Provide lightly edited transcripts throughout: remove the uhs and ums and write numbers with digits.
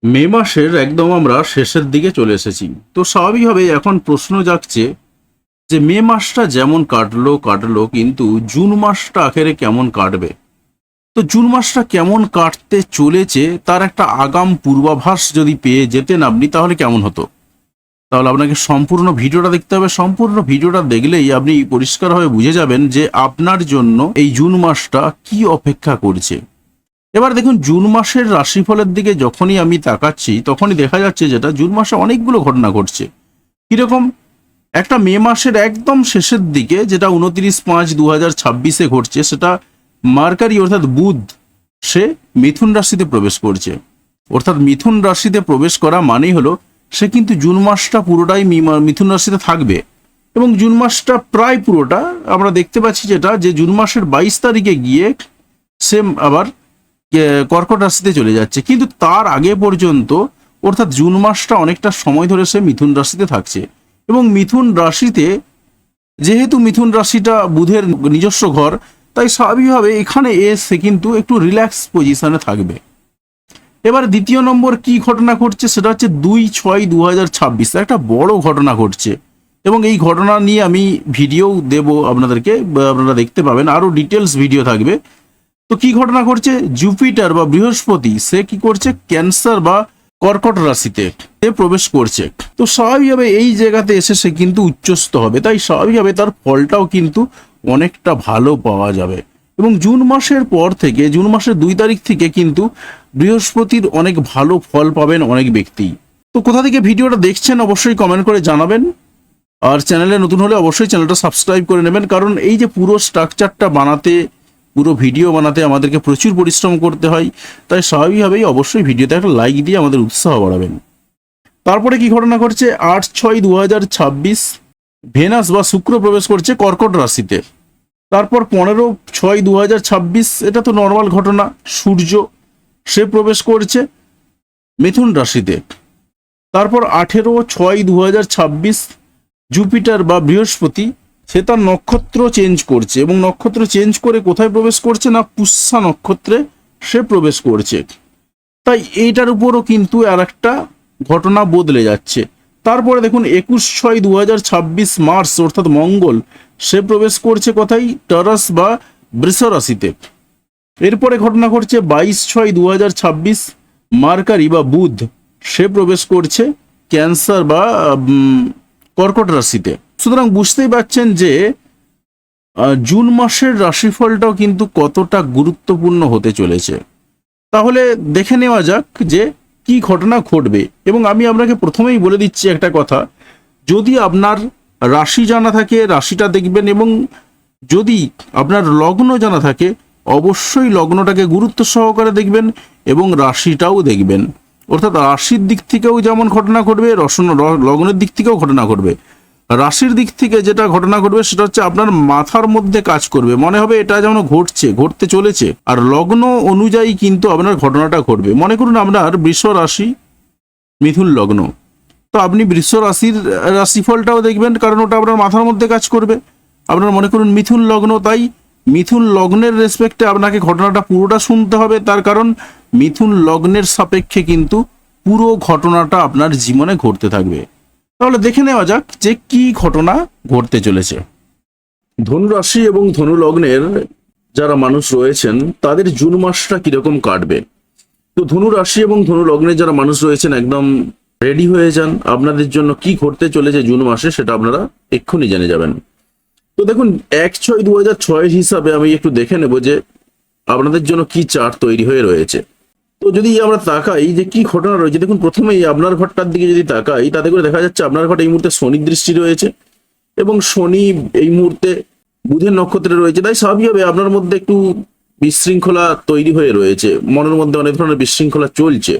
মে মাসের একদম আমরা শেষের দিকে চলে এসেছি। তো স্বাভাবিকভাবে এখন প্রশ্ন জাগছে যে মে মাসটা যেমন কাটলো কাটলো, কিন্তু জুন মাসটা আখেরে কেমন কাটবে। তো জুন মাসটা কেমন কাটতে চলেছে তার একটা আগাম পূর্বাভাস যদি পেয়ে যেতেন আপনি, তাহলে কেমন হতো। তাহলে আপনাকে সম্পূর্ণ ভিডিওটা দেখতে হবে। সম্পূর্ণ ভিডিওটা দেখলেই আপনি পরিষ্কারভাবে বুঝে যাবেন যে আপনার জন্য এই জুন মাসটা কি অপেক্ষা করছে। এবার দেখুন, জুন মাসের রাশিফলের দিকে যখনই আমি তাকাচ্ছি তখনই দেখা যাচ্ছে যেটা জুন মাসে অনেকগুলো ঘটনা ঘটছে। কিরকম? একটা মে মাসের একদম শেষের দিকে যেটা 29/5/2026 ঘটছে, সেটা মার্কারি অর্থাৎ বুধ সে মিথুন রাশিতে প্রবেশ করছে। অর্থাৎ মিথুন রাশিতে প্রবেশ করা মানেই হলো সে কিন্তু জুন মাসটা পুরোটাই মিথুন রাশিতে থাকবে। এবং জুন মাসটা প্রায় পুরোটা আমরা দেখতে পাচ্ছি যেটা যে জুন মাসের 22 তারিখে গিয়ে সে আবার কর্কট রাশিতে চলে যাচ্ছে। কিন্তু তার আগে পর্যন্ত অর্থাৎ জুন মাসটা অনেকটা সময় ধরে সে মিথুন রাশিতে থাকছে। এবং মিথুন রাশিতে, যেহেতু মিথুন রাশিটা বুধের নিজস্ব ঘর, তাই স্বাভাবিকভাবে এখানে এসে কিন্তু একটু রিল্যাক্স পজিশনে থাকবে। এবার দ্বিতীয় নম্বর কি ঘটনা ঘটছে সেটা হচ্ছে 2/6/2026 একটা বড় ঘটনা ঘটছে। এবং এই ঘটনা নিয়ে আমি ভিডিও দেব আপনাদেরকে, আপনারা দেখতে পাবেন, আরও ডিটেলস ভিডিও থাকবে। তো কি ঘটনা ঘটছে, জুপিটার বা বৃহস্পতি সে কি করছে, ক্যান্সার বা কর্কট রাশিতে সে প্রবেশ করছে। তো স্বাভাবিকভাবে এই জায়গাতে এসে সে কিন্তু উচ্চস্থ হবে, তাই স্বাভাবিকভাবে তার ফলটাও কিন্তু অনেকটা ভালো পাওয়া যাবে। এবং জুন মাসের পর থেকে, জুন মাসের 2 তারিখ থেকে কিন্তু বৃহস্পতির অনেক ভালো ফল পাবেন অনেক ব্যক্তি। তো কোথা থেকে ভিডিওটা দেখছেন অবশ্যই কমেন্ট করে জানাবেন। আর চ্যানেলে নতুন হলে অবশ্যই চ্যানেলটা সাবস্ক্রাইব করে নেবেন, কারণ এই যে পুরো স্ট্রাকচারটা বানাতে, পুরো ভিডিও বানাতে আমাদেরকে প্রচুর পরিশ্রম করতে হয়। তাই স্বাভাবিকভাবেই অবশ্যই ভিডিওতে একটা লাইক দিয়ে আমাদের উৎসাহ বাড়াবেন। তারপরে কি ঘটনা ঘটছে, 8/6/2026 ভেনাস বা শুক্র প্রবেশ করছে কর্কট রাশিতে। তারপর 15/6/2026, এটা তো নর্মাল ঘটনা, সূর্য সে প্রবেশ করছে মিথুন রাশিতে। তারপর 18/6/2026 জুপিটার বা বৃহস্পতি সে তার নক্ষত্র চেঞ্জ করছে, এবং নক্ষত্র চেঞ্জ করে কোথায় প্রবেশ করছে না, পুষ্যা নক্ষত্রে সে প্রবেশ করছে। তাই এইটার উপরও কিন্তু আর একটা ঘটনা বদলে যাচ্ছে। তারপরে দেখুন 21/6/2026 মার্স অর্থাৎ মঙ্গল সে প্রবেশ করছে কোথায়, টরাস বা বৃষ রাশিতে। এরপরে ঘটনা ঘটছে 22/6/2026 মার্কারি বা বুধ সে প্রবেশ করছে ক্যান্সার বা কর্কট রাশিতে। সুতরাং বুঝতেই পারছেন যে জুন মাসের রাশিফলটাও কিন্তু কতটা গুরুত্বপূর্ণ হতে চলেছে। তাহলে দেখে নেওয়া যাক যে কি ঘটনা ঘটবে। এবং আমি আপনাকে প্রথমেই বলে দিচ্ছি একটা কথা, যদি আপনার রাশি জানা থাকে রাশিটা দেখবেন, এবং যদি আপনার লগ্ন জানা থাকে অবশ্যই লগ্নটাকে গুরুত্ব সহকারে দেখবেন এবং রাশিটাও দেখবেন। অর্থাৎ রাশির দিক থেকেও যেমন ঘটনা ঘটবে, লগ্নের দিক থেকেও ঘটনা ঘটবে। রাশির দিক থেকে যেটা ঘটনা ঘটবে সেটা হচ্ছে আপনার মাথার মধ্যে কাজ করবে, মনে হবে এটা যেন ঘটছে, ঘটতে চলেছে। আর লগ্ন অনুযায়ী কিন্তু আপনার ঘটনাটা ঘটবে। মনে করুন আপনার বৃষ রাশি, মিথুন লগ্ন, তো আপনি বৃষ রাশির রাশিফলটাও দেখবেন, কারণ ওটা আপনার মাথার মধ্যে কাজ করবে। আপনার মনে করুন মিথুন লগ্ন, তাই মিথুন লগ্নের রেসপেক্টে আপনাকে ঘটনাটা পুরোটা শুনতে হবে, তার কারণ মিথুন লগ্নের সাপেক্ষে কিন্তু পুরো ঘটনাটা আপনার জীবনে ঘটতে থাকবে। তাহলে দেখে নেওয়া যাক যে কি ঘটনা ঘটতে চলেছে। ধনু রাশি এবং ধনু লগ্নের যারা মানুষ রয়েছেন তাদের জুন মাসটা কিরকম কাটবে। তো ধনু রাশি এবং ধনু লগ্নের যারা মানুষ রয়েছেন একদম রেডি হয়ে যান, আপনাদের জন্য কি ঘটতে চলেছে জুন মাসে সেটা আপনারা এক্ষুনি জেনে যাবেন। তো দেখুন 1/6/2006 হিসাবে আমি একটু দেখে নেব যে আপনাদের জন্য কি চার্ট তৈরি হয়ে রয়েছে। তো যদি আমরা তাকাই যে কি ঘটনা রয়েছে, দেখুন প্রথমেই আপনার ঘরটার দিকে যদি তাকাই তাতে করে দেখা যাচ্ছে আপনার ঘরটা এই মুহূর্তে শনির দৃষ্টি রয়েছে, এবং শনি এই মুহূর্তে বুধের নক্ষত্রে রয়েছে। তাই স্বাভাবিকভাবে আপনার মধ্যে একটু বিশৃঙ্খলা তৈরি হয়ে রয়েছে, মনের মধ্যে অনেক ধরনের বিশৃঙ্খলা চলছে।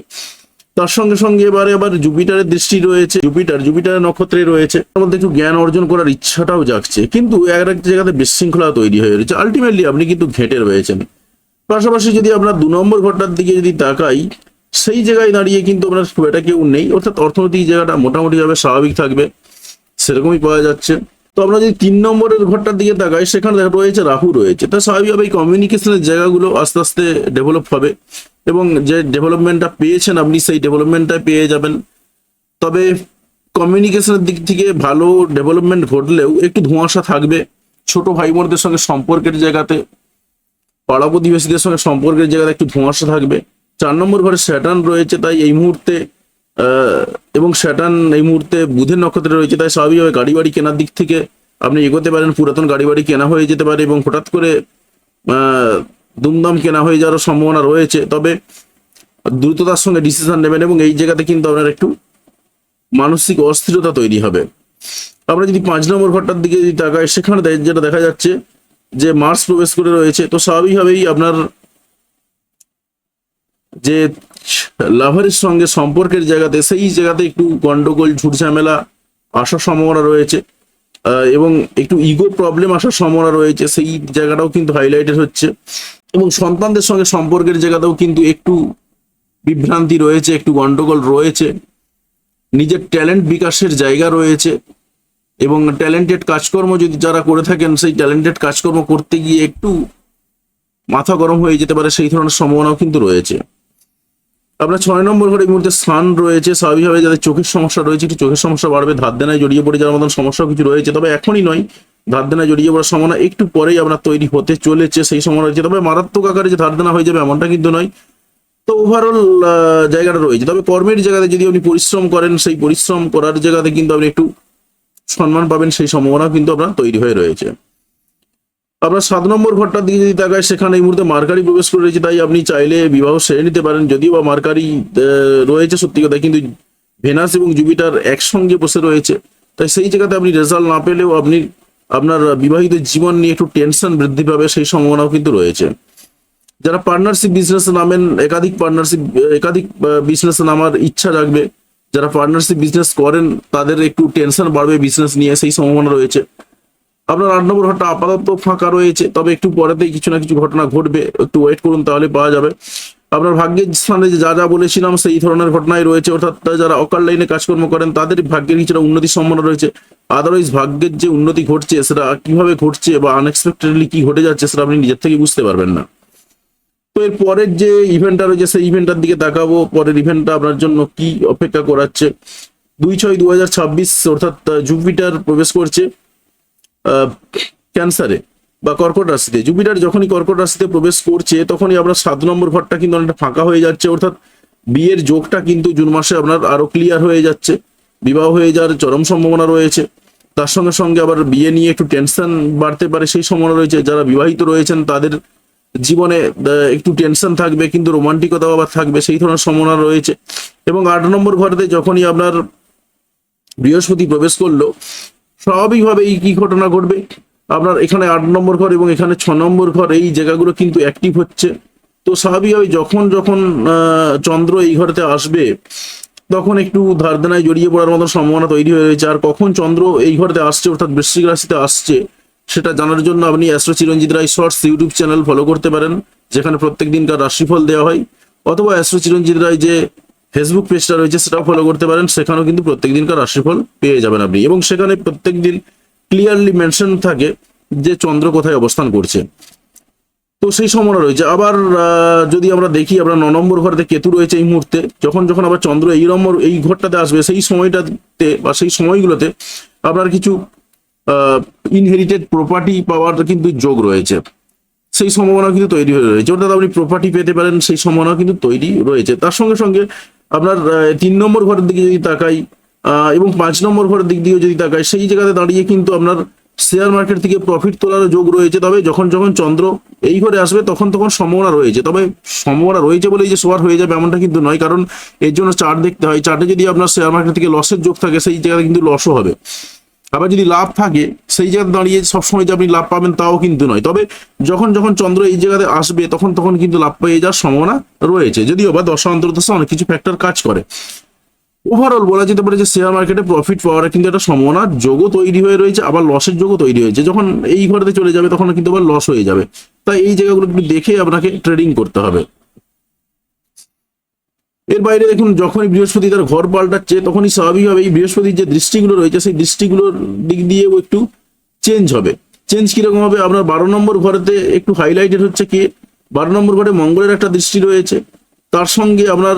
তার সঙ্গে সঙ্গে এবারে আবার জুপিটারের দৃষ্টি রয়েছে, জুপিটারের নক্ষত্রে রয়েছে, তার মধ্যে একটু জ্ঞান অর্জন করার ইচ্ছাটাও জাগছে, কিন্তু এক এক জায়গাতে বিশৃঙ্খলা তৈরি হয়ে রয়েছে। আলটিমেটলি আপনি কিন্তু ঘেঁটে রয়েছেন। পাশাপাশি যদি আপনার 2 নম্বর ঘরটার দিকে যদি তাকাই, সেই জায়গায় দাঁড়িয়ে কিন্তু আপনার খুব একটা কেউ নেই, অর্থাৎ অর্থনৈতিক জায়গাটা মোটামুটিভাবে স্বাভাবিক থাকবে, সেরকমই পাওয়া যাচ্ছে। তো আমরা যদি 3 নম্বরের ঘরটার দিকে তাকাই, সেখানে রয়েছে রাহু রয়েছে। তা স্বাভাবিকভাবে এই কমিউনিকেশনের জায়গাগুলো আস্তে আস্তে ডেভেলপ হবে, এবং যে ডেভেলপমেন্টটা পেয়েছেন আপনি সেই ডেভেলপমেন্টটা পেয়ে যাবেন। তবে কমিউনিকেশনের দিক থেকে ভালো ডেভেলপমেন্ট ঘটলেও একটু ধোঁয়াশা থাকবে ছোট ভাই বোনদের সঙ্গে সম্পর্কের জায়গাতে, পাড়া প্রতিবেশীদের সঙ্গে সম্পর্কের জায়গাতে একটু ধোঁয়াশা থাকবে। 4 নম্বর ঘরে স্যাটার্ন রয়েছে, তাই এই মুহূর্তে এবং স্যাটার্ন এই মুহূর্তে বুধের নক্ষত্রে রয়েছে, তাই স্বাভাবিকভাবে গাড়ি বাড়ি কেনার দিক থেকে আপনি এগোতে পারেন। পুরাতন গাড়ি বাড়ি কেনা হয়ে যেতে পারে এবং হঠাৎ করে দুমদাম কেনা হয়ে যাওয়ার সম্ভাবনা রয়েছে। তবে দ্রুততার সঙ্গে ডিসিশন নেবেন এবং এই জায়গাতে কিন্তু আপনার একটু মানসিক অস্থিরতা তৈরি হবে। আমরা যদি 5 নম্বর ঘরটার দিকে যদি তাকাই, সেখানে যেটা দেখা যাচ্ছে যে মার্স প্রবেশ করে রয়েছে, তো স্বাভাবিকভাবেই আপনার যে লাভারের সঙ্গে সম্পর্কের জায়গাতে সেই জায়গাতে একটু গন্ডগোল ঝুটঝামেলা আসার সম্ভাবনা রয়েছে এবং একটু ইগো প্রবলেম আসার সম্ভাবনা রয়েছে, সেই জায়গাটাও কিন্তু হাইলাইটেড হচ্ছে। এবং সন্তানদের সঙ্গে সম্পর্কের জায়গাতেও কিন্তু একটু বিভ্রান্তি রয়েছে, একটু গন্ডগোল রয়েছে। নিজের ট্যালেন্ট বিকাশের জায়গা রয়েছে এবং ট্যালেন্টেড কাজকর্ম যদি যারা করে থাকেন, সেই ট্যালেন্টেড কাজকর্ম করতে গিয়ে একটু মাথা গরম হয়ে যেতে পারে, সেই ধরনের সম্ভাবনাও কিন্তু রয়েছে। আপনার 6 নম্বর ঘরে এই মুহূর্তে সান রয়েছে, স্বাভাবিকভাবে যাদের চোখের সমস্যা রয়েছে একটু চোখের সমস্যা বাড়বে, ধার দেনায় জড়িয়ে পড়ে যাওয়ার মতন সমস্যাও কিছু রয়েছে। তবে এখনই নয়, ধার দেনায় জড়িয়ে পড়ার সম্ভাবনা একটু পরেই আপনার তৈরি হতে চলেছে, সেই সম্ভাবনা রয়েছে। তবে মারাত্মক আকারে যে ধার দেনা হয়ে যাবে এমনটা কিন্তু নয়। তো ওভারঅল জায়গাটা রয়েছে। তবে কর্মের জায়গাতে যদি আপনি পরিশ্রম করেন, সেই পরিশ্রম করার জায়গাতে কিন্তু আপনি একটু সম্মান পাবেন, সেই সম্ভাবনা কিন্তু আপনার তৈরি হয়ে রয়েছে। আপনার 7 নম্বর ঘরটার দিকে যদি তাকায়, সেখানে এই মুহূর্তে মার্কারি প্রবেশ করে রয়েছে, তাই আপনি চাইলে বিবাহ সেরে নিতে পারেন। যদিও বা মার্কারি রয়েছে সত্যি কথা, কিন্তু ভেনাস এবং জুপিটার একসঙ্গে বসে রয়েছে, তাই সেই জায়গাতে আপনি রেজাল্ট না পেলেও আপনি আপনার বিবাহিত জীবন নিয়ে একটু টেনশন বৃদ্ধি পাবে, সেই সম্ভাবনাও কিন্তু রয়েছে। যারা পার্টনারশিপ বিজনেসে নামেন, একাধিক বিজনেসে নামার ইচ্ছা রাখবে, যারা পার্টনারশিপ বিজনেস করেন তাদের একটু টেনশন বাড়বে বিজনেস নিয়ে, সেই সম্ভাবনা রয়েছে। আপনার 8 নম্বর ঘরটা আপাতত ফাঁকা রয়েছে, তবে একটু পরেতেই কিছু না কিছু ঘটনা ঘটবে, একটু ওয়েট করুন তাহলে পাওয়া যাবে। আপনার ভাগ্যের স্থানে যা যা বলেছিলাম সেই ধরনের ঘটনাই রয়েছে, অর্থাৎ যারা অকাল লাইনে কাজকর্ম করেন তাদের ভাগ্যের কিছুটা উন্নতির সম্ভাবনা রয়েছে। আদারওয়াইজ ভাগ্যের যে উন্নতি ঘটছে সেটা কিভাবে ঘটছে বা আনএক্সপেক্টেডলি কি ঘটে যাচ্ছে সেটা আপনি নিজের থেকে বুঝতে পারবেন না। তো এর পরের যে ইভেন্টটা রয়েছে সেই ইভেন্টটার দিকে তাকাবো, পরের ইভেন্টটা আপনার জন্য কি অপেক্ষা করাচ্ছে। 2/6/2026 অর্থাৎ জুপিটার প্রবেশ করছে ক্যান্সারে বা কর্কট রাশিতে। জুপিটার যখনই কর্কট রাশিতে প্রবেশ করছে তখনই আপনার 7 নম্বর ঘরটা কিন্তু অনেকটা ফাঁকা হয়ে যাচ্ছে, অর্থাৎ বিয়ের যোগটা কিন্তু জুন মাসে আপনার আরো ক্লিয়ার হয়ে যাচ্ছে, বিবাহ হয়ে যাওয়ার চরম সম্ভাবনা রয়েছে। তার সঙ্গে সঙ্গে আবার বিয়ে নিয়ে একটু টেনশন বাড়তে পারে, সেই সম্ভাবনা রয়েছে। যারা বিবাহিত রয়েছেন তাদের জীবনে একটু টেনশন থাকবে, কিন্তু রোমান্টিকতাও আবার থাকবে, সেই ধরনের সম্ভাবনা রয়েছে। এবং 8 নম্বর ঘরেতে যখনই আপনার বৃহস্পতি প্রবেশ করলো, স্বাভাবিকভাবে এই কি ঘটনা ঘটবে, আপনার এখানে 8 নম্বর ঘর এবং এখানে 6 নম্বর ঘর এই জায়গাগুলো কিন্তু অ্যাক্টিভ হচ্ছে। তো স্বাভাবিকভাবে যখন যখন চন্দ্র এই ঘরেতে আসবে তখন একটু ধার দেনায় জড়িয়ে পড়ার মতো সম্ভাবনা তৈরি হয়ে রয়েছে। আর কখন চন্দ্র এই ঘরেতে আসছে অর্থাৎ বৃশ্চিক রাশিতে আসছে সেটা জানার জন্য আপনি অ্যাস্ট্রো চিরঞ্জিত রায় শর্টস ইউটিউব চ্যানেল ফলো করতে পারেন, যেখানে প্রত্যেক দিনকার রাশিফল দেওয়া হয়, অথবা অ্যাস্ট্রো চিরঞ্জিত রায় যে ফেসবুক পেজটা রয়েছে সেটাও ফলো করতে পারেন, সেখানেও কিন্তু প্রত্যেক দিনকার রাশিফল পেয়ে যাবেন আপনি। এবং সেখানে প্রত্যেক দিন ক্লিয়ারলি মেনশন থাকে যে চন্দ্র কোথায় অবস্থান করছে, তো সেই সম্ভাবনা রয়েছে। আবার যদি আমরা দেখি, আপনার 9 নম্বর ঘরেতে কেতু রয়েছে এই মুহূর্তে, যখন যখন আবার চন্দ্র এই ঘরটাতে আসবে সেই সময়টাতে বা সেই সময়গুলোতে আপনার কিছু ইনহেরিটেড প্রপার্টি পাওয়ার কিন্তু যোগ রয়েছে, সেই সম্ভাবনা কিন্তু তৈরি হয়ে রয়েছে, অর্থাৎ আপনি প্রপার্টি পেতে পারেন, সেই সম্ভাবনা কিন্তু তৈরি রয়েছে। তার সঙ্গে সঙ্গে আপনার 3 নম্বর ঘরের দিকে যদি তাকাই এবং 5 নম্বর ঘরের দিক দিয়েও যদি তাকাই, সেই জায়গাতে দাঁড়িয়ে কিন্তু আপনার শেয়ার মার্কেট থেকে প্রফিট তোলারও যোগ রয়েছে। তবে যখন যখন চন্দ্র এই ঘরে আসবে তখন তখন সম্ভাবনা রয়েছে, তবে সম্ভাবনা রয়েছে বলেই যে সবার হয়ে যাবে এমনটা কিন্তু নয়, কারণ এর জন্য চার্ট দেখতে হয়। চার্টে যদি আপনার শেয়ার মার্কেট থেকে লসের যোগ থাকে সেই জায়গাতে কিন্তু লসও হবে, আবার যদি লাভ থাকে সেই জায়গাতে দাঁড়িয়ে সবসময় যে আপনি লাভ পাবেন তাও কিন্তু নয়। তবে যখন যখন চন্দ্র এই জায়গাতে আসবে তখন তখন কিন্তু লাভ পেয়ে যাওয়ার সম্ভাবনা রয়েছে, যদিও বা দশা অন্তর্দশা অনেক কিছু ফ্যাক্টর কাজ করে। ওভারঅল বলা যেতে পারে যে শেয়ার মার্কেটে প্রফিট পাওয়ার কিন্তু একটা সম্ভাবনার যোগও তৈরি হয়ে রয়েছে, আবার লসের যোগও তৈরি হয়েছে। যখন এই ঘরেতে চলে যাবে তখন কিন্তু আবার লস হয়ে যাবে, তাই এই জায়গাগুলো একটু দেখে আপনাকে ট্রেডিং করতে হবে। এর বাইরে দেখুন, যখনই বৃহস্পতি তার ঘর পাল্টাচ্ছে তখনই স্বাভাবিকভাবে এই বৃহস্পতির যে দৃষ্টিগুলো রয়েছে সেই দৃষ্টিগুলোর দিক দিয়েও একটু চেঞ্জ হবে। চেঞ্জ কিরকম হবে, আপনার 12 নম্বর ঘরেতে একটু হাইলাইটেড হচ্ছে কি, 12 নম্বর ঘরে মঙ্গলের একটা দৃষ্টি রয়েছে, তার সঙ্গে আপনার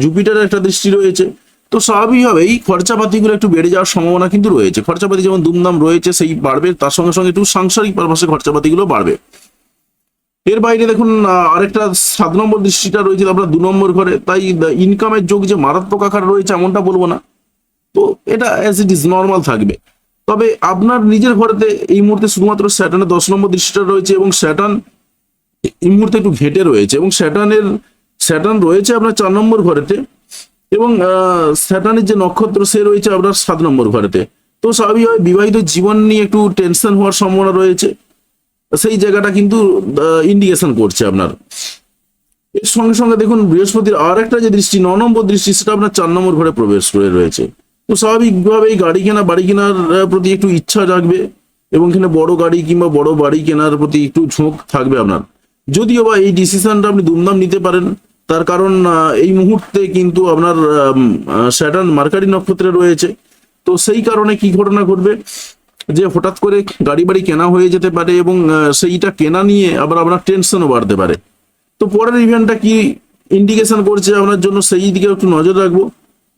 জুপিটারের একটা দৃষ্টি রয়েছে। তো স্বাভাবিকভাবেই খরচাপাতিগুলো একটু বেড়ে যাওয়ার সম্ভাবনা কিন্তু রয়েছে। খরচাপাতি যেমন দুমদাম রয়েছে সেই বাড়বে, তার সঙ্গে সঙ্গে একটু সাংসারিক পারপাসে খরচাপাতিগুলো বাড়বে। এর বাইরে দেখুন আরেকটা 7 নম্বর দৃষ্টিটা রয়েছে আপনার 2 নম্বর ঘরে, তাই ইনকামের যোগ যে মারাত্মক আকার রয়েছে এমনটা বলবো না, তো এটা অ্যাজ ইট ইজ নর্মাল থাকবে। তবে আপনার নিজের ঘরেতে এই মুহূর্তে শুধুমাত্র স্যাটার্নের 10 নম্বর দৃষ্টিটা রয়েছে এবং স্যাটার্ন এই মুহূর্তে একটু ঘেটে রয়েছে, এবং স্যাটার্ন রয়েছে আপনার 4 নম্বর ঘরেতে, এবং স্যাটার্নের যে নক্ষত্র সে রয়েছে আপনার 7 নম্বর ঘরেতে। তো স্বাভাবিকভাবে বিবাহিত জীবন নিয়ে একটু টেনশন হওয়ার সম্ভাবনা রয়েছে, সেই জায়গাটা কিন্তু ইন্ডিকেশন করছে আপনার। এর সঙ্গে সঙ্গে দেখুন বৃহস্পতির আর একটা যে দৃষ্টি 9 নম্বর দৃষ্টি, সেটা আপনার 4 নম্বর ঘরে প্রবেশ করে রয়েছে। তো স্বাভাবিকভাবেই গাড়ি কেনা বাড়ি কেনার প্রতি একটু ইচ্ছা জাগবে, এবং এখানে বড় গাড়ি কিংবা বড় বাড়ি কেনার প্রতি একটু ঝোঁক থাকবে আপনার। যদিও বা এই ডিসিশনটা আপনি দুমদাম নিতে পারেন, তার কারণ এই মুহূর্তে কিন্তু আপনার স্যাটার্ন মার্কারি নক্ষত্রে রয়েছে। তো সেই কারণে কি ঘটনা ঘটবে যে হঠাৎ করে গাড়ি বাড়ি কেনা হয়ে যেতে পারে, এবং সেইটা কেনা নিয়ে আবার আপনার টেনশনও বাড়তে পারে। তো পরের ইভেন্টটা কি ইন্ডিকেশন করছে আপনার জন্য, সেই দিকে একটু নজর রাখবো।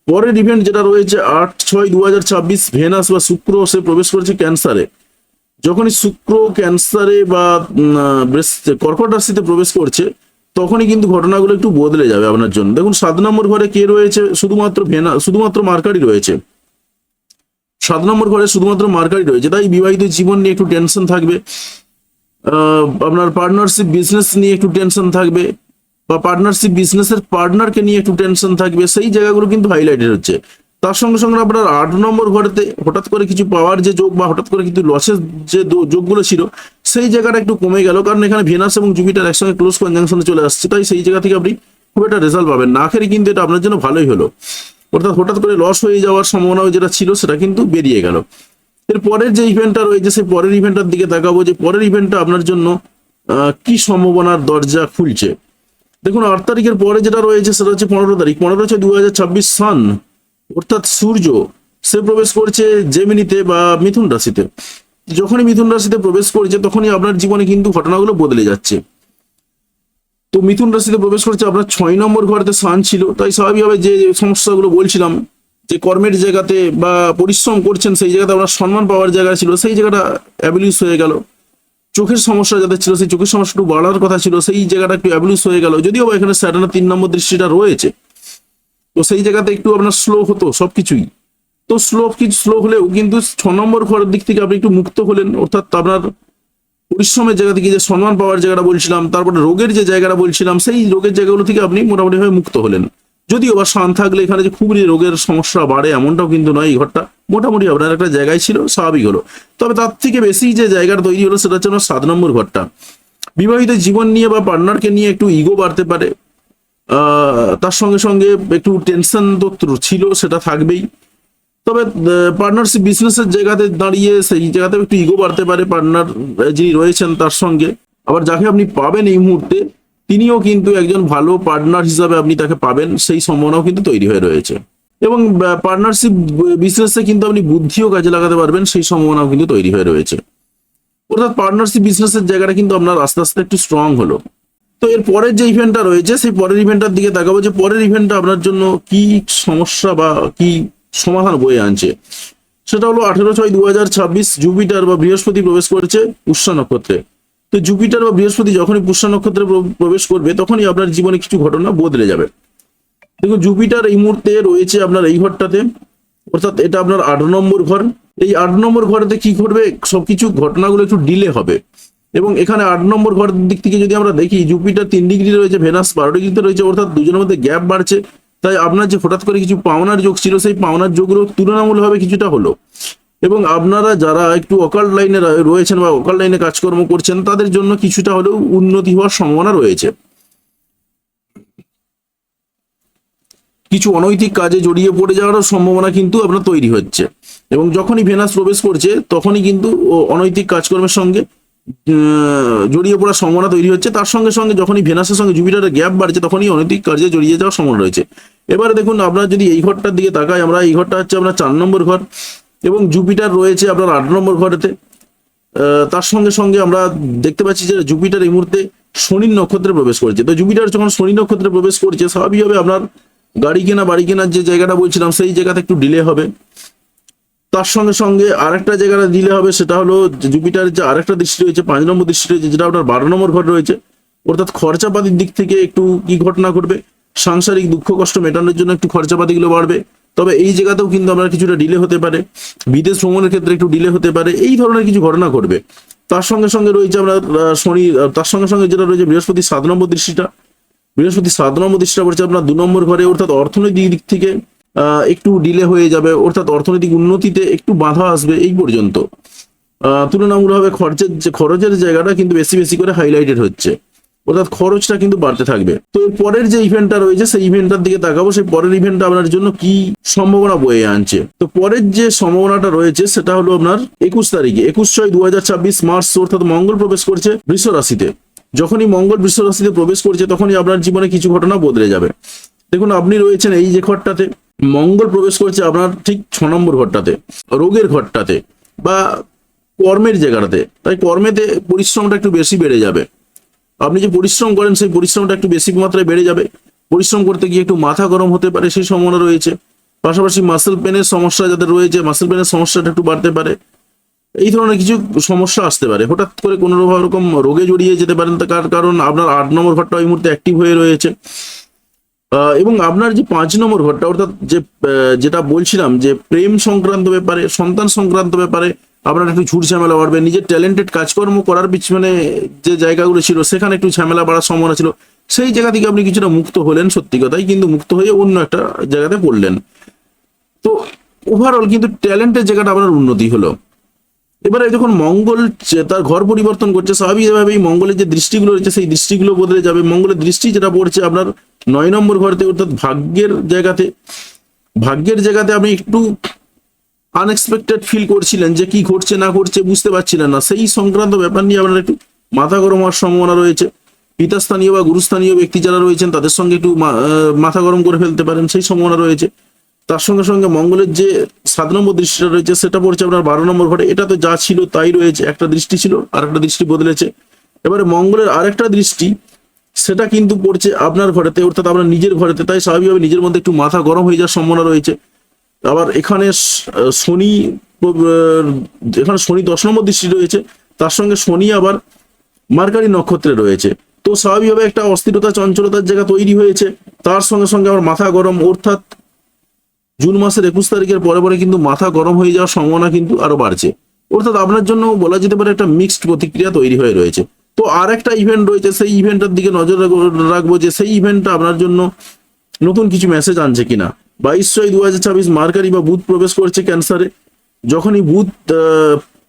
পরের ইভেন্ট যেটা রয়েছে 8/6/2026, ভেনাস বা শুক্র সে প্রবেশ করেছে ক্যান্সারে। যখনই শুক্র ক্যান্সারে বা কর্কট রাশিতে প্রবেশ করছে, তখনই কিন্তু ঘটনাগুলো একটু বদলে যাবে আপনার জন্য। দেখুন 7 নম্বর ঘরে কে রয়েছে, শুধুমাত্র মার্কারি রয়েছে। 7 নম্বর ঘরে শুধুমাত্র মার্কারি রয়েছে, তাই বিবাহিত জীবন নিয়ে একটু টেনশন থাকবে। আপনার পার্টনারশিপ বিজনেস নিয়ে একটু টেনশন থাকবে, বা পার্টনারশিপ বিজনেসের পার্টনারকে নিয়ে একটু টেনশন থাকবে, সেই জায়গাগুলো কিন্তু হাইলাইটেড হচ্ছে। তার সঙ্গে সঙ্গে আপনার 8 নম্বর ঘরেতে হঠাৎ করে কিছু পাওয়ার যে যোগ, বা হঠাৎ করে কিন্তু লসের যে যোগগুলো ছিল, সেই জায়গাটা একটু কমে গেল, কারণ এখানে ভেনাস এবং জুপিটার একসঙ্গে ক্লোজ কনজাংশনে চলে আসছে, তাই সেই জায়গা থেকে আপনি খুব একটা রেজাল্ট পাবেন না। আখেরে কিন্তু এটা আপনার জন্য ভালোই হলো, অর্থাৎ হঠাৎ করে লস হয়ে যাওয়ার সম্ভাবনাও যেটা ছিল সেটা কিন্তু বেরিয়ে গেল। এর পরের যে ইভেন্টটা রয়েছে সেই পরের ইভেন্টটার দিকে তাকাবো, যে পরের ইভেন্টটা আপনার জন্য কি সম্ভাবনার দরজা খুলছে। দেখুন 8 তারিখের পরে যেটা রয়েছে সেটা হচ্ছে 15 তারিখ, 15/6/2026, সান অর্থাৎ সূর্য সে প্রবেশ করছে জেমিনিতে বা মিথুন রাশিতে। যখনই মিথুন রাশিতে প্রবেশ করছে তখনই আপনার জীবনে কিন্তু ঘটনাগুলো বদলে যাচ্ছে। তো মিথুন রাশিতে প্রবেশ করছে আপনার 6 নম্বর ঘরেতে সান ছিল, তাই স্বাভাবিকভাবে যে সমস্যাগুলো বলছিলাম, যে কর্মের জায়গাতে বা পরিশ্রম করছেন সেই জায়গাতে আপনার সম্মান পাওয়ার জায়গা ছিল, সেই জায়গাটা অ্যাবিলিউস হয়ে গেল। চোখের সমস্যা যাদের ছিল সেই চোখের সমস্যা একটু বাড়ার কথা ছিল, সেই জায়গাটা একটু অ্যাবিলিউস হয়ে গেল। যদিও বা এখানে স্যাটার্নের 3 নম্বর দৃষ্টিটা রয়েছে, তো সেই জায়গাতে একটু আপনার স্লো হতো সবকিছুই। তো স্লো হলেও কিন্তু 6 নম্বর ঘরের দিক থেকে আপনি একটু মুক্ত হলেন, অর্থাৎ আপনার পরিশ্রমের জায়গা থেকে যে সম্মান পাওয়ার জায়গাটা বলছিলাম, তারপরে রোগের যে জায়গাটা বলছিলাম, সেই রোগের জায়গাগুলো থেকে আপনি মোটামুটি ভাবে মুক্ত হলেন। যদিও বা শান থাকলে এখানে যে খুবই রোগের সমস্যা বাড়ে এমনটাও কিন্তু নয়, এই ঘরটা মোটামুটি আপনার একটা জায়গায় ছিল, স্বাভাবিক হলো। তবে তার থেকে বেশি যে জায়গাটা তৈরি হলো সেটা হচ্ছে আপনার 7 নম্বর ঘরটা। বিবাহিত জীবন নিয়ে বা পার্টনারকে নিয়ে একটু ইগো বাড়তে পারে, তার সঙ্গে সঙ্গে একটু টেনশন তো ছিল, সেটা থাকবেই। তবে পার্টনারশিপ বিজনেসের জায়গাতে দাঁড়িয়ে সেই জায়গাতে একটু ইগো বাড়তে পারে পার্টনার যিনি রয়েছেন তার সঙ্গে। আবার যাকে আপনি পাবেন এই মুহূর্তে, তিনিও কিন্তু একজন ভালো পার্টনার হিসাবে আপনি তাকে পাবেন, সেই সম্ভাবনাও কিন্তু তৈরি হয়ে রয়েছে। এবং পার্টনারশিপ বিজনেসে কিন্তু আপনি বুদ্ধিও কাজে লাগাতে পারবেন, সেই সম্ভাবনাও কিন্তু তৈরি হয়ে রয়েছে। অর্থাৎ পার্টনারশিপ বিজনেসের জায়গাটা কিন্তু আপনার আস্তে আস্তে একটু স্ট্রং হলো। তো এর পরের যে ইভেন্টটা রয়েছে সেই পরের ইভেন্টটার দিকে তাকাবো, যে পরের ইভেন্টটা আপনার জন্য কি সমস্যা বা কি সমাধান বয়ে আনছে। সেটা হলো 18/6/2026, জুপিটার বা বৃহস্পতি প্রবেশ করেছে পুষ্যা নক্ষত্রে। তো জুপিটার বা বৃহস্পতি যখনই পুষ্যা নক্ষত্রে প্রবেশ করবে তখনই আপনার জীবনে কিছু ঘটনা বদলে যাবে। দেখুন জুপিটার এই মুহূর্তে রয়েছে আপনার এই ঘরটাতে, অর্থাৎ এটা আপনার 8 নম্বর ঘর। এই 8 নম্বর ঘরেতে কি ঘটবে, সবকিছু ঘটনাগুলো একটু ডিলে হবে। এবং এখানে 8 নম্বর ঘরের দিক থেকে যদি আমরা দেখি, জুপিটার 3 ডিগ্রি রয়েছে, ভেনাস 12 ডিগ্রিতে রয়েছে, অর্থাৎ দুজনের মধ্যে গ্যাপ বাড়ছে। তাই আপনার যে হঠাৎ করে কিছু পাওনার যোগ ছিল সেই পাওনার যোগগুলো তুলনামূলকভাবে কিছুটা হলো। এবং আপনারা যারা একটু অকাল্ট লাইনে রয়েছেন বা অকাল্ট লাইনে কাজকর্ম করছেন তাদের জন্য কিছুটা হলেও উন্নতি হওয়ার সম্ভাবনা রয়েছে। কিছু অনৈতিক কাজে জড়িয়ে পড়ে যাওয়ারও সম্ভাবনা কিন্তু আপনার তৈরি হচ্ছে। এবং যখনই ভেনাস প্রবেশ করছে তখনই কিন্তু অনৈতিক কাজকর্মের সঙ্গে জড়িয়ে পড়ার সম্ভাবনা তৈরি হচ্ছে। তার সঙ্গে সঙ্গে যখনই ভেনাসের সঙ্গে জুপিটারের গ্যাপ বাড়ছে তখনই অনৈতিক কাজে জড়িয়ে যাওয়ার সম্ভাবনা রয়েছে। এবারে দেখুন আপনার যদি এই ঘরটার দিকে তাকাই আমরা, এই ঘরটা হচ্ছে আপনার 4 নম্বর ঘর, এবং জুপিটার রয়েছে আপনার 8 নম্বর ঘরেতে। তার সঙ্গে সঙ্গে আমরা দেখতে পাচ্ছি যে জুপিটার এই মুহূর্তে শনির নক্ষত্রে প্রবেশ করছে। তো জুপিটার যখন শনি নক্ষত্রে প্রবেশ করছে, স্বাভাবিকভাবে আপনার গাড়ি কেনা বাড়ি কেনার যে জায়গাটা বলছিলাম সেই জায়গাতে একটু ডিলে হবে। তার সঙ্গে সঙ্গে আরেকটা জায়গাটা ডিলে হবে, সেটা হলো জুপিটারের যে আরেকটা দৃষ্টি রয়েছে, 5 নম্বর দৃষ্টি রয়েছে, যেটা আপনার 12 নম্বর ঘর রয়েছে। অর্থাৎ খরচাপাতির দিক থেকে একটু কি ঘটনা ঘটবে, সাংসারিক দুঃখ কষ্ট মেটানোর জন্য একটু খরচাপাতিগুলো বাড়বে। তবে এই জায়গাতেও কিন্তু আপনার কিছুটা ডিলে হতে পারে, বিদেশ ভ্রমণের ক্ষেত্রে একটু ডিলে হতে পারে, এই ধরনের কিছু ঘটনা ঘটবে। তার সঙ্গে সঙ্গে রয়েছে আপনার শনি, তার সঙ্গে সঙ্গে যেটা রয়েছে বৃহস্পতি 7 নম্বর দৃষ্টিটা। বৃহস্পতি 7 নম্বর দৃষ্টিটা পড়ছে আপনার 2 নম্বর ঘরে। অর্থাৎ অর্থনৈতিক দিক থেকে একটু ডিলে হয়ে যাবে, অর্থাৎ অর্থনৈতিক উন্নতিতে একটু বাধা আসবে এই পর্যন্ত। তুলনামূলকভাবে খরচের জায়গাটা কিন্তু বেশি বেশি করে হাইলাইটেড হচ্ছে, অর্থাৎ খরচটা কিন্তু বাড়তে থাকবে। তো এর পরের যে ইভেন্টটা রয়েছে সেই ইভেন্টটার দিকে তাকাবো, সেই পরের ইভেন্টটা আপনার জন্য কি সম্ভাবনা বয়ে আনছে। তো পরের যে সম্ভাবনাটা রয়েছে সেটা হলো আপনার 21 তারিখে, 21/6/2026 মার্চ, অর্থাৎ মঙ্গল প্রবেশ করছে বৃষ রাশিতে। যখনই মঙ্গল বৃষ রাশিতে প্রবেশ করছে তখনই আপনার জীবনে কিছু ঘটনা বদলে যাবে। দেখুন, আপনি রয়েছেন এই যে ঘরটাতে, মঙ্গল প্রবেশ করছে আপনার ঠিক 6 নম্বর ঘরটাতে, রোগের ঘরটাতে বা কর্মের জায়গাটাতে। তাই কর্মেতে পরিশ্রমটা একটু বেশি বেড়ে যাবে। আপনি যে পরিশ্রম করেন সেই পরিশ্রমটা একটু বেশি মাত্রায় বেড়ে যাবে। পরিশ্রম করতে গিয়ে একটু মাথা গরম হতে পারে, সেই সম্ভাবনা রয়েছে। পাশাপাশি মাসেল পেনের সমস্যা যাদের রয়েছে, মাসেল পেনের সমস্যাটা একটু বাড়তে পারে। এই ধরনের কিছু সমস্যা আসতে পারে, হঠাৎ করে কোনো রকম রোগে জড়িয়ে যেতে পারেন, তার কারণ আপনার 8 নম্বর ঘরটা এই মুহূর্তে অ্যাক্টিভ হয়ে রয়েছে। এবং আপনার যে 5 নম্বর ঘরটা, অর্থাৎ যেটা বলছিলাম যে প্রেম সংক্রান্ত ব্যাপারে, সন্তান সংক্রান্ত ব্যাপারে আপনার একটু ঝুট ঝামেলা বাড়বে। নিজের ট্যালেন্টেড কাজকর্ম করার পিছনে যে জায়গাগুলো ছিল সেখানে একটু ঝামেলা বাড়ার সম্ভাবনা ছিল, সেই জায়গা থেকে আপনি কিছুটা মুক্ত হলেন সত্যি কথাই, কিন্তু মুক্ত হয়ে অন্য একটা জায়গাতে পড়লেন। তো ওভারঅল কিন্তু ট্যালেন্টের জায়গাটা আপনার উন্নতি হলো। এবারে যখন মঙ্গল তার ঘর পরিবর্তন করছে, স্বাভাবিকভাবে এই মঙ্গলের যে দৃষ্টিগুলো রয়েছে সেই দৃষ্টিগুলো বদলে যাবে। মঙ্গলের দৃষ্টি যেটা পড়ছে আপনার 9 নম্বর ঘরতে, অর্থাৎ ভাগ্যের জায়গাতে। ভাগ্যের জায়গাতে আপনি একটু আনএক্সপেক্টেড ফিল করছিলেন যে কি ঘটছে না ঘটছে বুঝতে পারছিলেন না, সেই সংক্রান্ত ব্যাপার নিয়ে আপনার একটু মাথা গরম হওয়ার সম্ভাবনা রয়েছে। পিতাস্থানীয় বা গুরুস্থানীয় ব্যক্তি যারা রয়েছেন তাদের সঙ্গে একটু মাথা গরম করে ফেলতে পারেন, সেই সম্ভাবনা রয়েছে। তার সঙ্গে সঙ্গে মঙ্গলের যে 7 নম্বর দৃষ্টিটা রয়েছে সেটা পড়ছে আপনার 12 নম্বর ঘরে। এটা তো যা ছিল তাই রয়েছে, একটা দৃষ্টি ছিল আর একটা দৃষ্টি বদলেছে। এবারে মঙ্গলের আরেকটা দৃষ্টি সেটা কিন্তু পড়ছে আপনার ঘরেতে, অর্থাৎ আপনার নিজের ঘরেতে। তাই স্বাভাবিকভাবে নিজের মধ্যে একটু মাথা গরম হয়ে যাওয়ার সম্ভাবনা রয়েছে। আবার এখানে শনি, এখানে শনি 10 নম্বর দৃষ্টি রয়েছে, তার সঙ্গে শনি আবার মার্কারি নক্ষত্রে রয়েছে। তো স্বাভাবিকভাবে একটা অস্থিরতা চঞ্চলতার জায়গা তৈরি হয়েছে। তার সঙ্গে সঙ্গে আবার মাথা গরম, অর্থাৎ জুন মাসের 21 তারিখের পরে পরে কিন্তু মাথা গরম হয়ে যাওয়ার সম্ভাবনা কিন্তু আরো বাড়ছে। অর্থাৎ আপনার জন্য বলা যেতে পারে একটা মিক্সড প্রতিক্রিয়া তৈরি হয়ে রয়েছে। তো আর একটা ইভেন্ট রয়েছে, সেই ইভেন্টটার দিকে নজর রাখবো যে সেই ইভেন্টটা আপনার জন্য নতুন কিছু মেসেজ আনছে কিনা। 22/6/2026 মার্কারি বা বুধ প্রবেশ করছে ক্যান্সারে। যখনই বুধ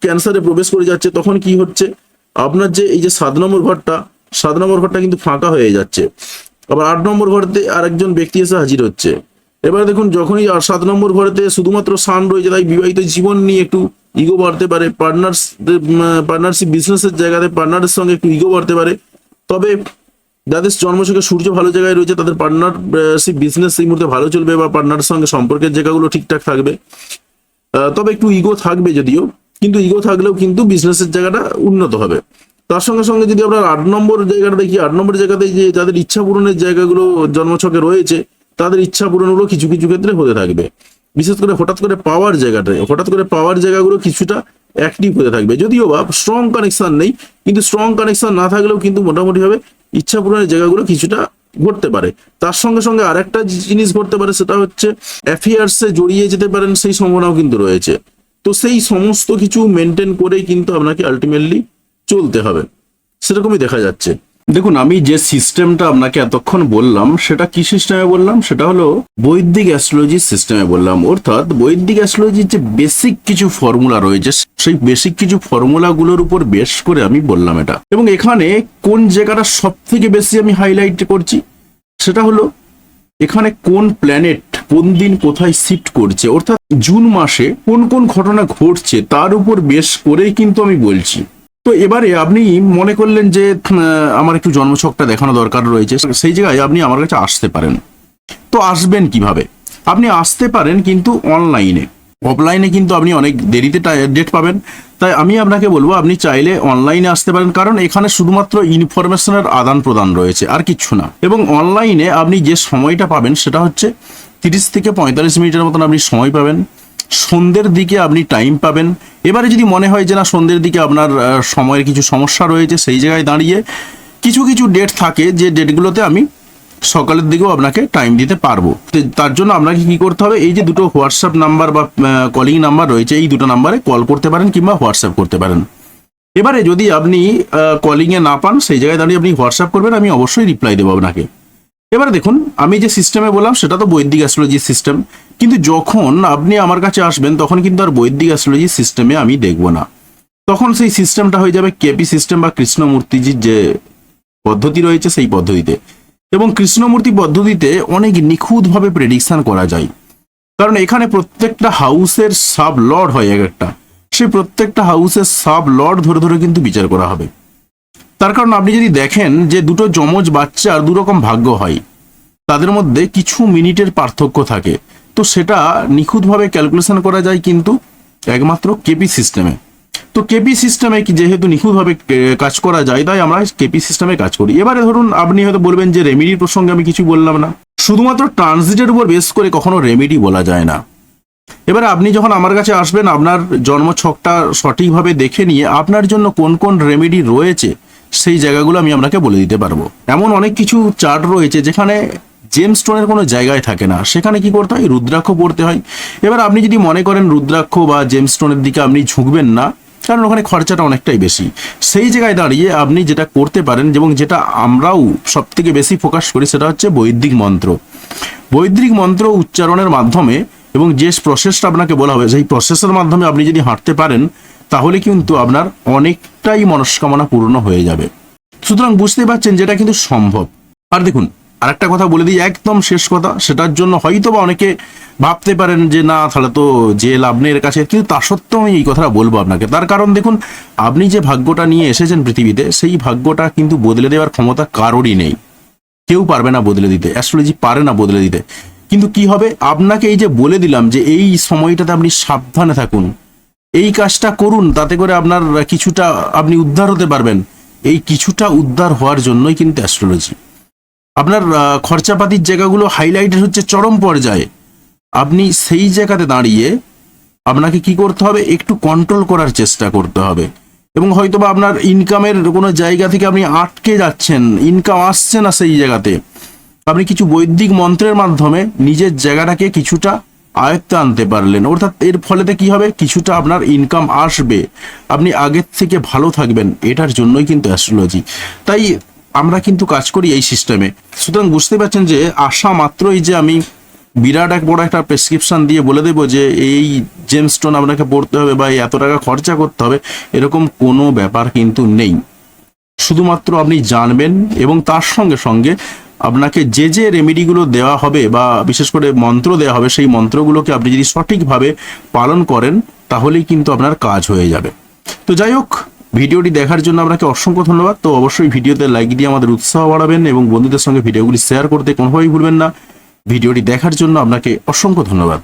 ক্যান্সারে প্রবেশ করে যাচ্ছে তখন কি হচ্ছে, আপনার যে এই যে 7 নম্বর ঘরটা, 7 নম্বর ঘরটা কিন্তু ফাঁকা হয়ে যাচ্ছে। আবার 8 নম্বর ঘরতে আরেকজন ব্যক্তি এসে হাজির হচ্ছে। এবারে দেখুন, যখনই 7 নম্বর ঘরেতে শুধুমাত্র সান রয়েছে, তাই বিবাহিত জীবন নিয়ে একটু ইগো বাড়তে পারে। পার্টনারশিপ বিজনেসের জায়গাতে পার্টনারের সঙ্গে একটু ইগো বাড়তে পারে। তবে যাদের জন্মছকে সূর্য ভালো জায়গায় রয়েছে তাদের পার্টনারশিপ বিজনেস এই মুহূর্তে ভালো চলবে বা পার্টনারের সঙ্গে সম্পর্কের জায়গাগুলো ঠিকঠাক থাকবে। তবে একটু ইগো থাকবে যদিও, কিন্তু ইগো থাকলেও কিন্তু বিজনেসের জায়গাটা উন্নত হবে। তার সঙ্গে সঙ্গে যদি আমরা 8 নম্বর জায়গাটা দেখি, 8 নম্বর জায়গাতে যে যাদের ইচ্ছা পূরণের জায়গাগুলো জন্মছকে রয়েছে তাদের ইচ্ছা পূরণগুলো কিছু কিছু ক্ষেত্রে হতে থাকবে। বিশেষ করে হঠাৎ করে পাওয়ার জায়গাগুলো কিছুটা অ্যাক্টিভ হতে থাকবে। যদিও বা স্ট্রং কানেকশন নেই, কিন্তু স্ট্রং কানেকশন না থাকলেও কিন্তু মোটামুটি ভাবে ইচ্ছা পূরণের জায়গাগুলো কিছুটা ঘটতে পারে। তার সঙ্গে সঙ্গে আরেকটা জিনিস ঘটতে পারে, সেটা হচ্ছে অ্যাফেয়ার্সে জড়িয়ে যেতে পারেন, সেই সম্ভাবনাও কিন্তু রয়েছে। তো সেই সমস্ত কিছু মেনটেন করেই কিন্তু আপনাকে আলটিমেটলি চলতে হবে, সেরকমই দেখা যাচ্ছে। দেখুন, আমি যে সিস্টেমটা আপনাকে এতক্ষণ বললাম সেটা কি সিস্টেমে বললাম, সেটা হলো বৈদিক অ্যাস্ট্রোলজি সিস্টেমে বললাম। অর্থাৎ বৈদিক অ্যাস্ট্রোলজির যে বেসিক কিছু ফর্মুলা রয়েছে সেই বেসিক কিছু ফর্মুলাগুলোর উপর বেশ করে আমি বললাম এটা। এবং এখানে কোন জায়গাটা সব থেকে বেশি আমি হাইলাইট করছি সেটা হলো এখানে কোন প্ল্যানেট কোন দিন কোথায় শিফট করছে, অর্থাৎ জুন মাসে কোন কোন ঘটনা ঘটছে তার উপর বেশ করেই কিন্তু আমি বলছি। তো এবারে আপনি মনে করলেন যে আমার একটু জন্মছকটা দেখানো দরকার রয়েছে, সেই জায়গায় আপনি আমার কাছে আসতে পারেন। তো আসবেন কিভাবে? আপনি আসতে পারেন কিন্তু অনলাইনে, অফলাইনে কিন্তু আপনি অনেক দেরিতে ডেট পাবেন। তাই আমি আপনাকে বলবো আপনি চাইলে অনলাইনে আসতে পারেন, কারণ এখানে শুধুমাত্র ইনফরমেশনের আদান প্রদান রয়েছে, আর কিচ্ছু না। এবং অনলাইনে আপনি যে সময়টা পাবেন সেটা হচ্ছে 30 থেকে 45 মিনিটের মতন আপনি সময় পাবেন। সন্ধ্যের দিকে আপনি টাইম পাবেন। এবারে যদি মনে হয় যে না সন্ধ্যের দিকে আপনার সময়ের কিছু সমস্যা রয়েছে, সেই জায়গায় দাঁড়িয়ে কিছু কিছু ডেট থাকে যে ডেটগুলোতে আমি সকালের দিকেও আপনাকে টাইম দিতে পারবো। তার জন্য আপনাকে কি করতে হবে, এই যে দুটো হোয়াটসঅ্যাপ নাম্বার বা কলিং নাম্বার রয়েছে, এই দুটো নাম্বারে কল করতে পারেন কিংবা হোয়াটসঅ্যাপ করতে পারেন। এবারে যদি আপনি কলিংয়ে না পান, সেই জায়গায় দাঁড়িয়ে আপনি হোয়াটসঅ্যাপ করবেন, আমি অবশ্যই রিপ্লাই দেবো আপনাকে। এবারে দেখুন, আমি যে সিস্টেমে বললাম সেটা তো বৈদিক অ্যাস্ট্রোলজি সিস্টেম, কিন্তু যখন আপনি আমার কাছে আসবেন তখন কিন্তু আর বৈদিক অ্যাস্ট্রোলজি সিস্টেমে আমি দেখবো না। তখন সেই সিস্টেমটা হয়ে যাবে কেপি সিস্টেম বা কৃষ্ণমূর্তিজির যে পদ্ধতি রয়েছে সেই পদ্ধতিতে। এবং কৃষ্ণমূর্তি পদ্ধতিতে অনেক নিখুঁতভাবে প্রেডিকশন করা যায়, কারণ এখানে প্রত্যেকটা হাউসের সাব লর্ড হয় এক একটা, সেই প্রত্যেকটা হাউসের সাব লর্ড ধরে ধরে কিন্তু বিচার করা হবে। তার কারণ আপনি যদি দেখেন যে দুটো যমজ বাচ্চার দুরকম ভাগ্য হয়, তাদের মধ্যে কিছু মিনিটের পার্থক্য থাকে, তো সেটা নিখুঁতভাবে ক্যালকুলেশন করা যায় কিন্তু একমাত্র কেপি সিস্টেমে। তো কেপি সিস্টেমে যেহেতু নিখুঁতভাবে কাজ করা যায়, তাই আমরা কেপি সিস্টেমে কাজ করি। এবারে ধরুন আপনি হয়তো বলবেন যে রেমেডির প্রসঙ্গে আমি কিছু বললাম না। শুধুমাত্র ট্রানজিটের উপর বেস করে কখনো রেমেডি বলা যায় না। এবারে আপনি যখন আমার কাছে আসবেন, আপনার জন্মছকটা সঠিকভাবে দেখে নিয়ে আপনার জন্য কোন কোন রেমেডি রয়েছে সেই জায়গাগুলো আমি আপনাকে বলে দিতে পারবো। এমন অনেক কিছু চার্ট রয়েছে যেখানে জেমস্টোনের কোনো জায়গায় থাকে না, সেখানে কি করতে হয়, রুদ্রাক্ষ পড়তে হয়। এবার আপনি যদি মনে করেন রুদ্রাক্ষ বা জেমস্টোনের দিকে আপনি ঝুঁকবেন না, কারণ ওখানে খরচাটা অনেকটাই বেশি, সেই জায়গায় দাঁড়িয়ে আপনি যেটা করতে পারেন এবং যেটা আমরাও সব থেকে বেশি ফোকাস করি সেটা হচ্ছে বৈদিক মন্ত্র। বৈদিক মন্ত্র উচ্চারণের মাধ্যমে এবং যে প্রসেসটা আপনাকে বলা হবে সেই প্রসেসের মাধ্যমে আপনি যদি হাঁটতে পারেন, তাহলে কিন্তু আপনার অনেকটাই মনস্কামনা পূর্ণ হয়ে যাবে। সুতরাং বুঝতে পারছেন যেটা কিন্তু সম্ভব। আর দেখুন, আরেকটা কথা বলে দিই, একদম শেষ কথা, সেটার জন্য হয়তো বা অনেকে ভাবতে পারেন যে না তাহলে তো যে লাভ নেই এর কাছে, কিন্তু তা সত্ত্বেও আমি এই কথাটা বলবো আপনাকে। তার কারণ দেখুন, আপনি যে ভাগ্যটা নিয়ে এসেছেন পৃথিবীতে, সেই ভাগ্যটা কিন্তু বদলে দেওয়ার ক্ষমতা কারোরই নেই, কেউ পারবে না বদলে দিতে, অ্যাস্ট্রোলজি পারে না বদলে দিতে। কিন্তু কি হবে, আপনাকে এই যে বলে দিলাম যে এই সময়টাতে আপনি সাবধানে থাকুন, এই কাজটা করুন, তাতে করে আপনার কিছুটা আপনি উদ্ধার হতে পারবেন। এই কিছুটা উদ্ধার হওয়ার জন্যই কিন্তু অ্যাস্ট্রোলজি। আপনার খরচাপাতির জায়গাগুলো হাইলাইটেড হচ্ছে চরম পর্যায়ে, আপনি সেই জায়গাতে দাঁড়িয়ে আপনাকে কি করতে হবে, একটু কন্ট্রোল করার চেষ্টা করতে হবে। এবং হয়তোবা আপনার ইনকামের কোনো জায়গা থেকে আপনি আটকে যাচ্ছেন, ইনকাম আসছে না, সেই জায়গাতে আপনি কিছু বৈদিক মন্ত্রের মাধ্যমে নিজের জায়গাটাকে কিছুটা আয়ত্তে আনতে পারলেন, অর্থাৎ এর ফলেতে কি হবে, কিছুটা আপনার ইনকাম আসবে, আপনি আগের থেকে ভালো থাকবেন। এটার জন্যই কিন্তু অ্যাস্ট্রোলজি। তাই আমরা কিন্তু কাজ করি এই সিস্টেমে। সুতরাং বুঝতে পারছেন যে আসা মাত্রই যে আমি বিরাট এক বড় একটা প্রেসক্রিপশন দিয়ে বলে দেবো যে এই জেমস্টোন আপনাকে পড়তে হবে বা এত টাকা খরচা করতে হবে, এরকম কোনো ব্যাপার কিন্তু নেই। শুধুমাত্র আপনি জানবেন এবং তার সঙ্গে সঙ্গে আপনাকে যে যে রেমেডিগুলো দেওয়া হবে বা বিশেষ করে মন্ত্র দেওয়া হবে, সেই মন্ত্রগুলোকে আপনি যদি সঠিকভাবে পালন করেন, তাহলেই কিন্তু আপনার কাজ হয়ে যাবে। তো যাই হোক, ভিডিওটি দেখার জন্য আপনাকে অসংখ্য ধন্যবাদ। তো অবশ্যই ভিডিওতে লাইক দিয়ে আমাদের উৎসাহ বাড়াবেন এবং বন্ধুদের সঙ্গে ভিডিওগুলি শেয়ার করতে কোনোভাবেই ভুলবেন না। ভিডিওটি দেখার জন্য আপনাকে অসংখ্য ধন্যবাদ।